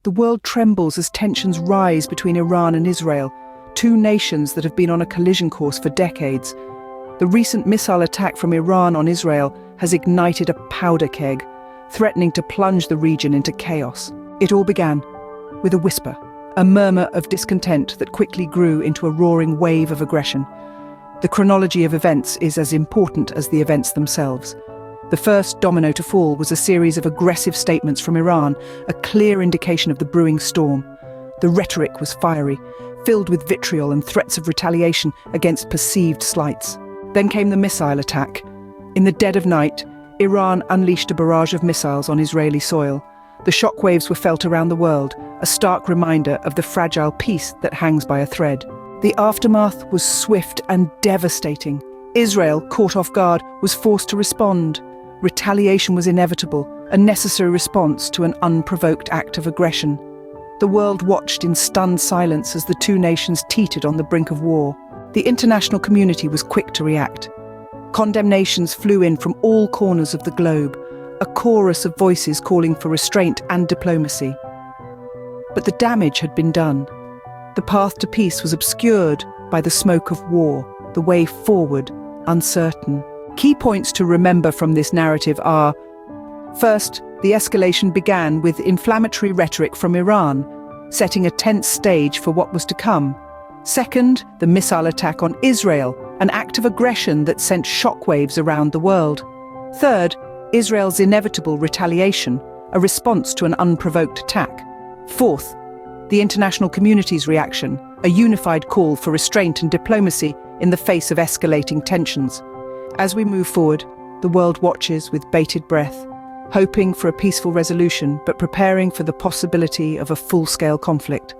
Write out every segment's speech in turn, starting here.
The world trembles as tensions rise between Iran and Israel, two nations that have been on a collision course for decades. The recent missile attack from Iran on Israel has ignited a powder keg, threatening to plunge the region into chaos. It all began with a whisper, a murmur of discontent that quickly grew into a roaring wave of aggression. The chronology of events is as important as the events themselves. The first domino to fall was a series of aggressive statements from Iran, a clear indication of the brewing storm. The rhetoric was fiery, filled with vitriol and threats of retaliation against perceived slights. Then came the missile attack. In the dead of night, Iran unleashed a barrage of missiles on Israeli soil. The shockwaves were felt around the world, a stark reminder of the fragile peace that hangs by a thread. The aftermath was swift and devastating. Israel, caught off guard, was forced to respond. Retaliation was inevitable, a necessary response to an unprovoked act of aggression. The world watched in stunned silence as the two nations teetered on the brink of war. The international community was quick to react. Condemnations flew in from all corners of the globe, a chorus of voices calling for restraint and diplomacy. But the damage had been done. The path to peace was obscured by the smoke of war, the way forward uncertain. Key points to remember from this narrative are: first, the escalation began with inflammatory rhetoric from Iran, setting a tense stage for what was to come. Second, the missile attack on Israel, an act of aggression that sent shockwaves around the world. Third, Israel's inevitable retaliation, a response to an unprovoked attack. Fourth, the international community's reaction, a unified call for restraint and diplomacy in the face of escalating tensions. As we move forward, the world watches with bated breath, hoping for a peaceful resolution but preparing for the possibility of a full-scale conflict.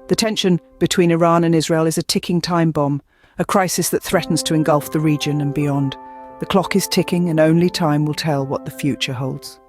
The tension between Iran and Israel is a ticking time bomb, a crisis that threatens to engulf the region and beyond. The clock is ticking and only time will tell what the future holds.